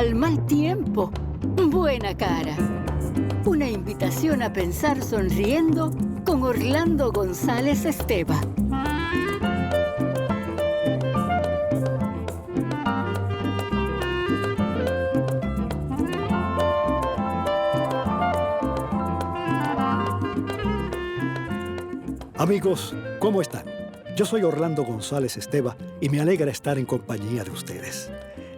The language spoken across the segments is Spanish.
al mal tiempo, buena cara. Una invitación a pensar sonriendo con Orlando González Esteva. Amigos, ¿cómo están? Yo soy Orlando González Esteva y me alegra estar en compañía de ustedes.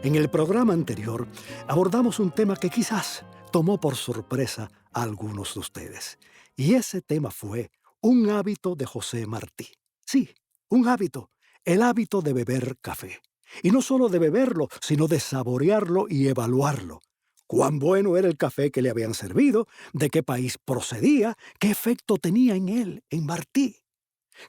En el programa anterior abordamos un tema que quizás tomó por sorpresa a algunos de ustedes. Y ese tema fue un hábito de José Martí. Sí, un hábito, el hábito de beber café. Y no solo de beberlo, sino de saborearlo y evaluarlo. Cuán bueno era el café que le habían servido, de qué país procedía, qué efecto tenía en él, en Martí.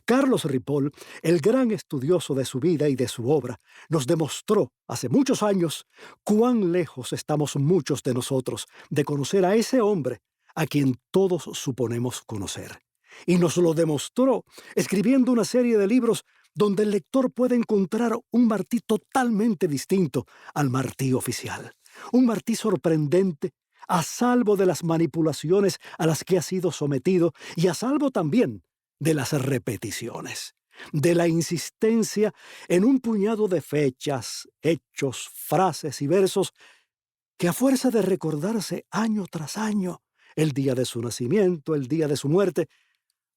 Carlos Ripoll, el gran estudioso de su vida y de su obra, nos demostró hace muchos años cuán lejos estamos muchos de nosotros de conocer a ese hombre a quien todos suponemos conocer. Y nos lo demostró escribiendo una serie de libros donde el lector puede encontrar un Martí totalmente distinto al Martí oficial. Un Martí sorprendente, a salvo de las manipulaciones a las que ha sido sometido y a salvo también de las repeticiones, de la insistencia en un puñado de fechas, hechos, frases y versos que a fuerza de recordarse año tras año, el día de su nacimiento, el día de su muerte,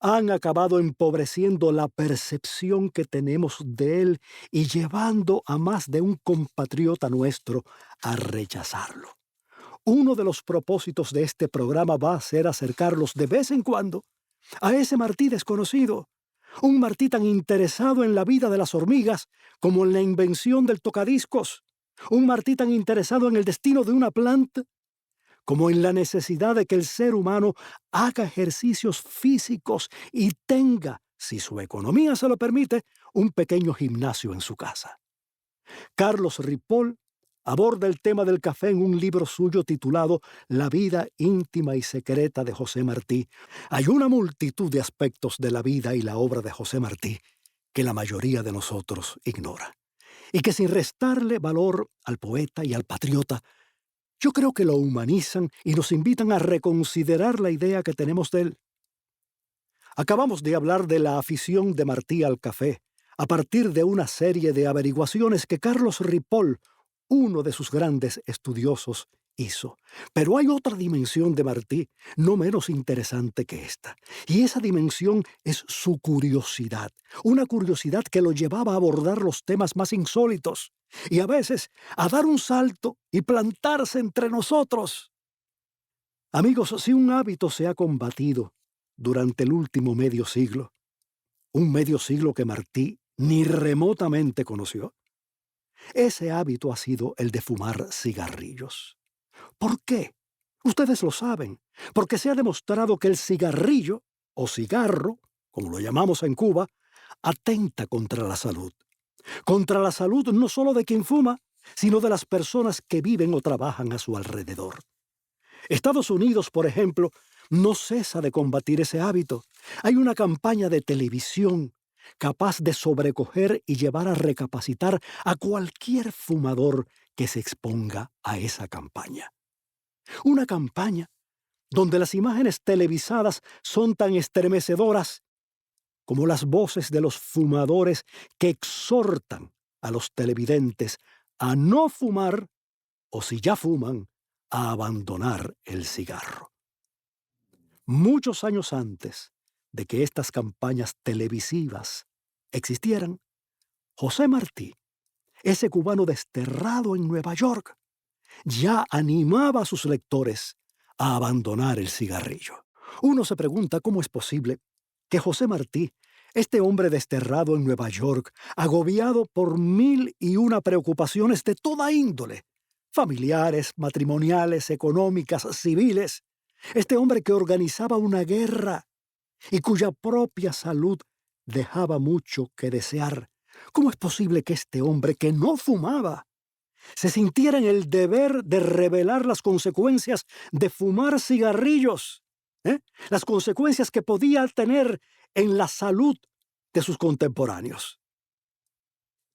han acabado empobreciendo la percepción que tenemos de él y llevando a más de un compatriota nuestro a rechazarlo. Uno de los propósitos de este programa va a ser acercarlos de vez en cuando a ese Martí desconocido, un Martí tan interesado en la vida de las hormigas como en la invención del tocadiscos, un Martí tan interesado en el destino de una planta como en la necesidad de que el ser humano haga ejercicios físicos y tenga, si su economía se lo permite, un pequeño gimnasio en su casa. Carlos Ripoll aborda el tema del café en un libro suyo titulado La vida íntima y secreta de José Martí. Hay una multitud de aspectos de la vida y la obra de José Martí que la mayoría de nosotros ignora, y que sin restarle valor al poeta y al patriota, yo creo que lo humanizan y nos invitan a reconsiderar la idea que tenemos de él. Acabamos de hablar de la afición de Martí al café, a partir de una serie de averiguaciones que Carlos Ripoll, uno de sus grandes estudiosos, hizo. Pero hay otra dimensión de Martí, no menos interesante que esta. Y esa dimensión es su curiosidad. Una curiosidad que lo llevaba a abordar los temas más insólitos y a veces a dar un salto y plantarse entre nosotros. Amigos, si un hábito se ha combatido durante el último medio siglo, un medio siglo que Martí ni remotamente conoció, ese hábito ha sido el de fumar cigarrillos. ¿Por qué? Ustedes lo saben, porque se ha demostrado que el cigarrillo, o cigarro, como lo llamamos en Cuba, atenta contra la salud. Contra la salud no solo de quien fuma, sino de las personas que viven o trabajan a su alrededor. Estados Unidos, por ejemplo, no cesa de combatir ese hábito. Hay una campaña de televisión capaz de sobrecoger y llevar a recapacitar a cualquier fumador que se exponga a esa campaña. Una campaña donde las imágenes televisadas son tan estremecedoras como las voces de los fumadores que exhortan a los televidentes a no fumar o, si ya fuman, a abandonar el cigarro. Muchos años antes de que estas campañas televisivas existieran, José Martí, ese cubano desterrado en Nueva York, ya animaba a sus lectores a abandonar el cigarrillo. Uno se pregunta cómo es posible que José Martí, este hombre desterrado en Nueva York, agobiado por 1001 preocupaciones de toda índole, familiares, matrimoniales, económicas, civiles, este hombre que organizaba una guerra y cuya propia salud dejaba mucho que desear, ¿cómo es posible que este hombre que no fumaba se sintiera en el deber de revelar las consecuencias de fumar cigarrillos? Las consecuencias que podía tener en la salud de sus contemporáneos.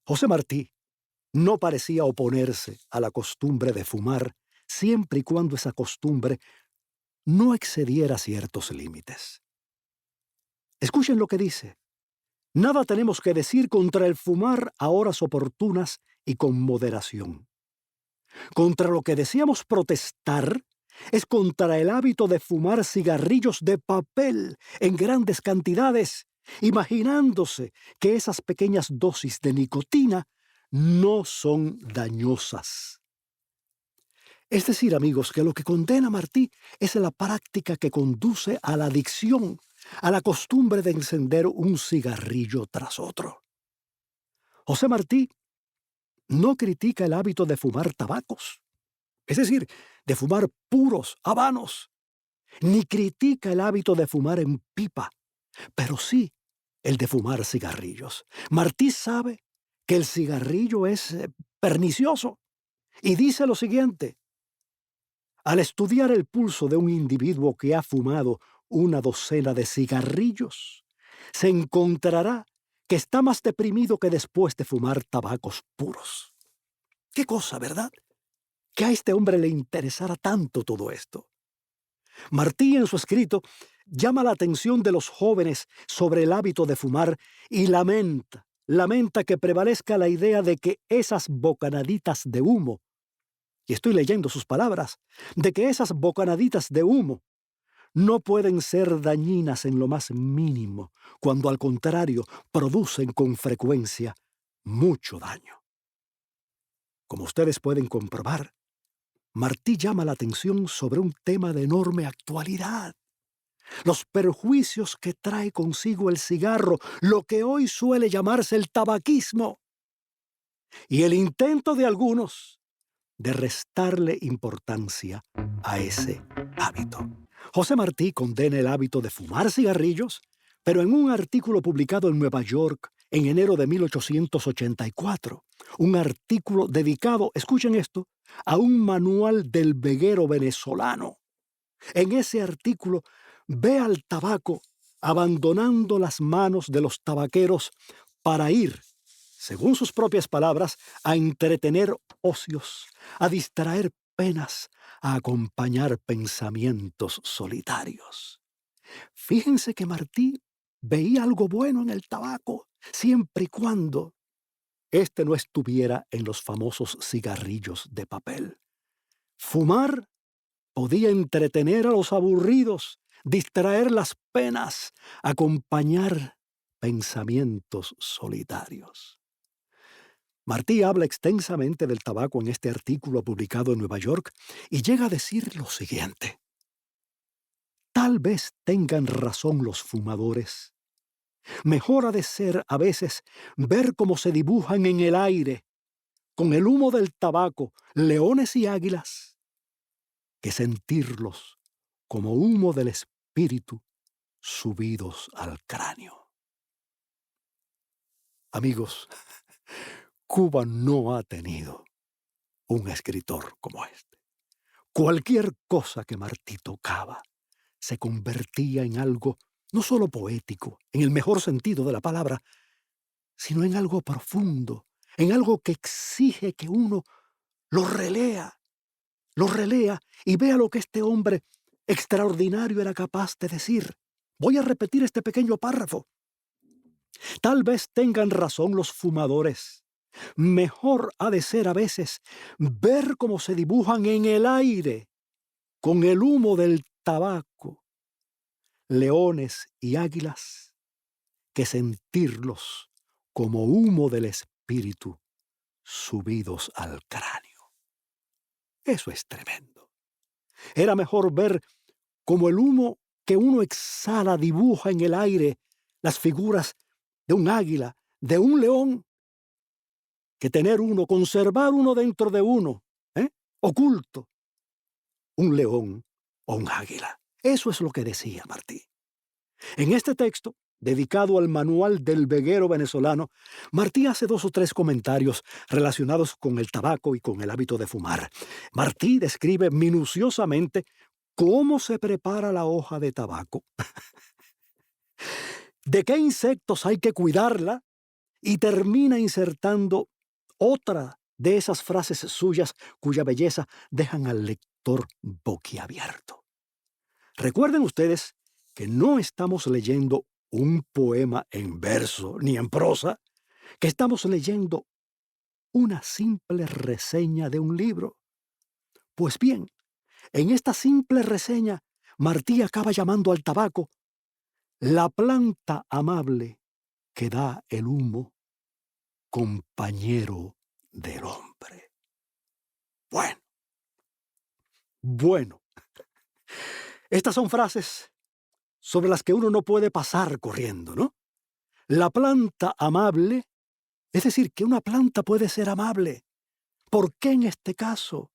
José Martí no parecía oponerse a la costumbre de fumar siempre y cuando esa costumbre no excediera ciertos límites. Escuchen lo que dice. Nada tenemos que decir contra el fumar a horas oportunas y con moderación. Contra lo que decíamos protestar es contra el hábito de fumar cigarrillos de papel en grandes cantidades, imaginándose que esas pequeñas dosis de nicotina no son dañosas. Es decir, amigos, que lo que condena Martí es la práctica que conduce a la adicción, a la costumbre de encender un cigarrillo tras otro. José Martí no critica el hábito de fumar tabacos, es decir, de fumar puros, habanos, ni critica el hábito de fumar en pipa, pero sí el de fumar cigarrillos. Martí sabe que el cigarrillo es pernicioso y dice lo siguiente: al estudiar el pulso de un individuo que ha fumado una docena de cigarrillos, se encontrará que está más deprimido que después de fumar tabacos puros. ¿Qué cosa, verdad? Que a este hombre le interesara tanto todo esto. Martí, en su escrito, llama la atención de los jóvenes sobre el hábito de fumar y lamenta que prevalezca la idea de que esas bocanaditas de humo, y estoy leyendo sus palabras, de que esas bocanaditas de humo no pueden ser dañinas en lo más mínimo, cuando al contrario producen con frecuencia mucho daño. Como ustedes pueden comprobar, Martí llama la atención sobre un tema de enorme actualidad: los perjuicios que trae consigo el cigarro, lo que hoy suele llamarse el tabaquismo, y el intento de algunos de restarle importancia a ese hábito. José Martí condena el hábito de fumar cigarrillos, pero en un artículo publicado en Nueva York en enero de 1884, un artículo dedicado, escuchen esto, a un manual del veguero venezolano. En ese artículo ve al tabaco abandonando las manos de los tabaqueros para ir, según sus propias palabras, a entretener ocios, a distraer penas, a acompañar pensamientos solitarios. Fíjense que Martí veía algo bueno en el tabaco, siempre y cuando este no estuviera en los famosos cigarrillos de papel. Fumar podía entretener a los aburridos, distraer las penas, acompañar pensamientos solitarios. Martí habla extensamente del tabaco en este artículo publicado en Nueva York y llega a decir lo siguiente: tal vez tengan razón los fumadores. Mejor ha de ser a veces ver cómo se dibujan en el aire, con el humo del tabaco, leones y águilas, que sentirlos como humo del espíritu subidos al cráneo. Amigos, Cuba no ha tenido un escritor como este. Cualquier cosa que Martí tocaba se convertía en algo no solo poético, en el mejor sentido de la palabra, sino en algo profundo, en algo que exige que uno lo relea y vea lo que este hombre extraordinario era capaz de decir. Voy a repetir este pequeño párrafo. Tal vez tengan razón los fumadores. Mejor ha de ser a veces ver cómo se dibujan en el aire, con el humo del tabaco, leones y águilas, que sentirlos como humo del espíritu subidos al cráneo. Eso es tremendo. Era mejor ver cómo el humo que uno exhala dibuja en el aire las figuras de un águila, de un león, que conservar uno dentro de uno, oculto, un león o un águila. Eso es lo que decía Martí. En este texto, dedicado al manual del veguero venezolano, Martí hace 2 o 3 comentarios relacionados con el tabaco y con el hábito de fumar. Martí describe minuciosamente cómo se prepara la hoja de tabaco, de qué insectos hay que cuidarla, y termina insertando otra de esas frases suyas cuya belleza dejan al lector boquiabierto. Recuerden ustedes que no estamos leyendo un poema en verso ni en prosa, que estamos leyendo una simple reseña de un libro. Pues bien, en esta simple reseña, Martí acaba llamando al tabaco la planta amable que da el humo, compañero del hombre. Bueno, estas son frases sobre las que uno no puede pasar corriendo, ¿no? La planta amable, es decir, que una planta puede ser amable. ¿Por qué en este caso?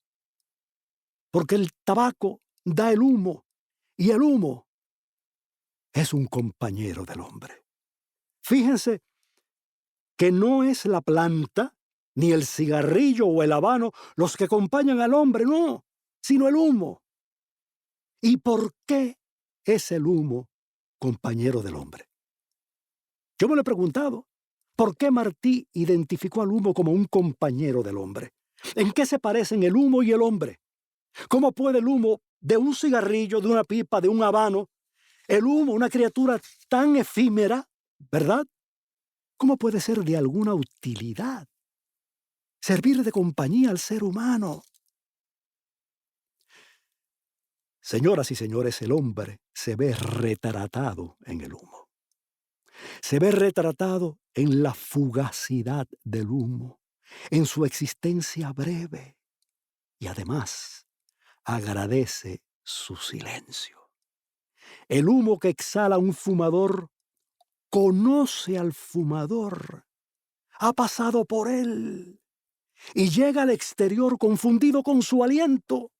Porque el tabaco da el humo y el humo es un compañero del hombre. Fíjense que no es la planta, ni el cigarrillo o el habano los que acompañan al hombre, no, sino el humo. ¿Y por qué es el humo compañero del hombre? Yo me lo he preguntado. ¿Por qué Martí identificó al humo como un compañero del hombre? ¿En qué se parecen el humo y el hombre? ¿Cómo puede el humo de un cigarrillo, de una pipa, de un habano, el humo, una criatura tan efímera, ¿verdad? ¿Cómo puede ser de alguna utilidad? Servir de compañía al ser humano. Señoras y señores, el hombre se ve retratado en el humo. Se ve retratado en la fugacidad del humo, en su existencia breve. Y además, agradece su silencio. El humo que exhala un fumador conoce al fumador, ha pasado por él y llega al exterior confundido con su aliento.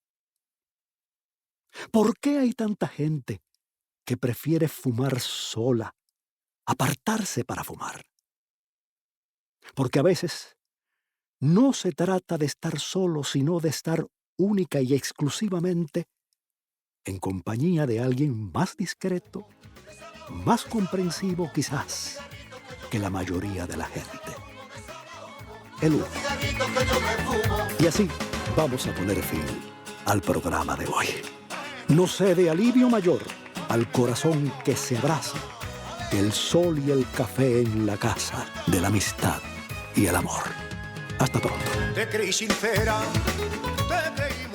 ¿Por qué hay tanta gente que prefiere fumar sola, apartarse para fumar? Porque a veces no se trata de estar solo, sino de estar única y exclusivamente en compañía de alguien más discreto, más comprensivo quizás que la mayoría de la gente. El humo. Y así vamos a poner fin al programa de hoy. No cede alivio mayor al corazón que se abraza que el sol y el café en la casa de la amistad y el amor. Hasta pronto. Te creí sincera, te creí